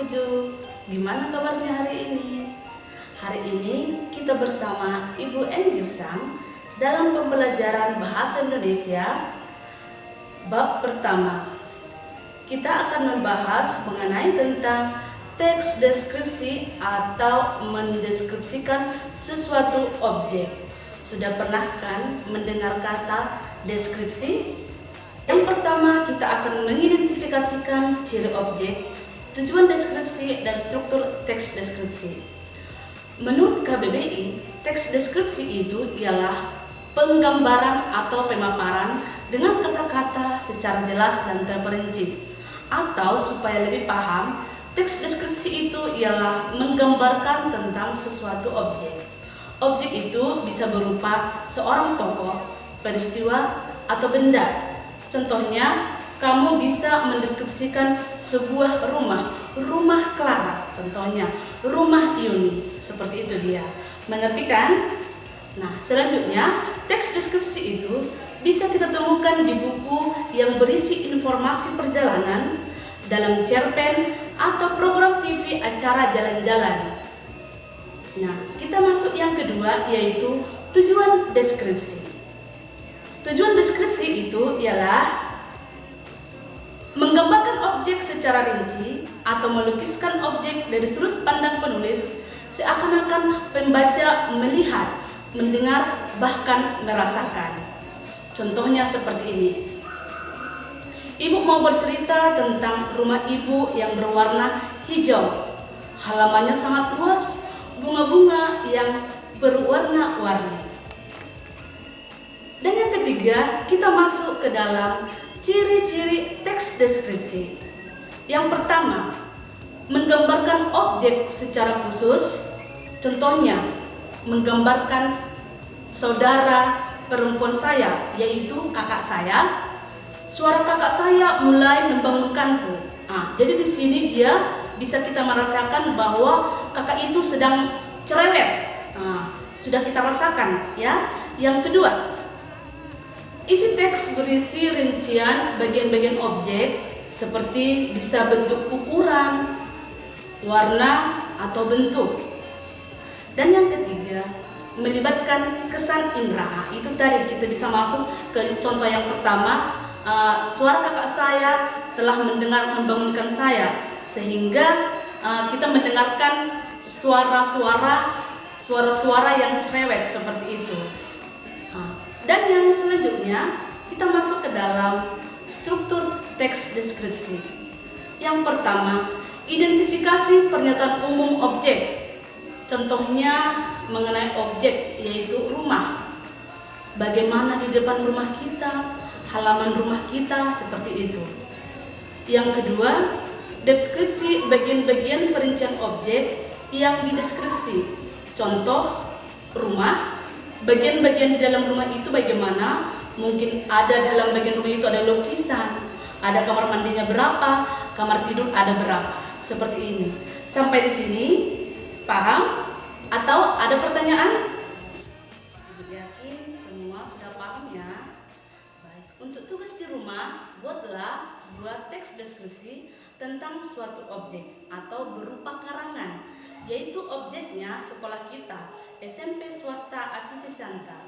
7. Gimana kabarnya hari ini? Hari ini kita bersama Ibu N. Girsang dalam pembelajaran Bahasa Indonesia bab pertama. Kita akan membahas mengenai tentang teks deskripsi atau mendeskripsikan sesuatu objek. Sudah pernah kan mendengar kata deskripsi? Yang pertama, kita akan mengidentifikasikan ciri objek, tujuan deskripsi, dan struktur teks deskripsi. Menurut KBBI, teks deskripsi itu ialah penggambaran atau pemaparan dengan kata-kata secara jelas dan terperinci. Atau supaya lebih paham, teks deskripsi itu ialah menggambarkan tentang sesuatu objek. Objek itu bisa berupa seorang tokoh, peristiwa, atau benda. Contohnya, kamu bisa mendeskripsikan sebuah rumah Clara, contohnya rumah Yuni, seperti itu dia. Mengerti kan? Nah, selanjutnya teks deskripsi itu bisa kita temukan di buku yang berisi informasi perjalanan, dalam cerpen atau program TV acara jalan-jalan. Nah, kita masuk yang kedua, yaitu tujuan deskripsi. Tujuan deskripsi itu ialah menggambarkan objek secara rinci atau melukiskan objek dari sudut pandang penulis seakan-akan pembaca melihat, mendengar, bahkan merasakan. Contohnya seperti ini. Ibu mau bercerita tentang rumah ibu yang berwarna hijau. Halamannya sangat luas, bunga-bunga yang berwarna-warni. Dan yang ketiga, kita masuk ke dalam ciri-ciri teks deskripsi. Yang pertama, menggambarkan objek secara khusus. Contohnya, menggambarkan saudara perempuan saya, yaitu kakak saya. Suara kakak saya mulai membangunkanku. Jadi di sini dia bisa kita merasakan bahwa kakak itu sedang cerewet. Sudah kita rasakan, ya. Yang kedua, isi teks berisi rincian bagian-bagian objek seperti bisa bentuk ukuran, warna, atau bentuk. Dan yang ketiga, melibatkan kesan indera. Itu tadi kita bisa masuk ke contoh yang pertama, suara kakak saya telah membangunkan saya, sehingga kita mendengarkan suara-suara yang cerewet seperti itu. Dan yang selanjutnya, kita masuk ke dalam struktur teks deskripsi. Yang pertama, identifikasi pernyataan umum objek. Contohnya mengenai objek, yaitu rumah. Bagaimana di depan rumah kita, halaman rumah kita, seperti itu. Yang kedua, deskripsi bagian-bagian perincian objek yang dideskripsi. Contoh, rumah. Bagian-bagian di dalam rumah itu bagaimana? Mungkin ada dalam bagian rumah itu ada lukisan, ada kamar mandinya berapa, kamar tidur ada berapa, seperti ini. Sampai di sini paham? Atau ada pertanyaan? Yakin semua sudah paham ya? Baik, untuk tugas di rumah, buatlah sebuah teks deskripsi tentang suatu objek atau berupa karangan, yaitu objeknya sekolah kita, SMP swasta Asisi Santa.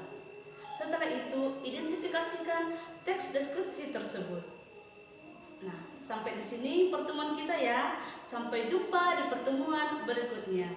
Setelah itu, identifikasikan teks deskripsi tersebut. Nah, sampai di sini pertemuan kita ya. Sampai jumpa di pertemuan berikutnya.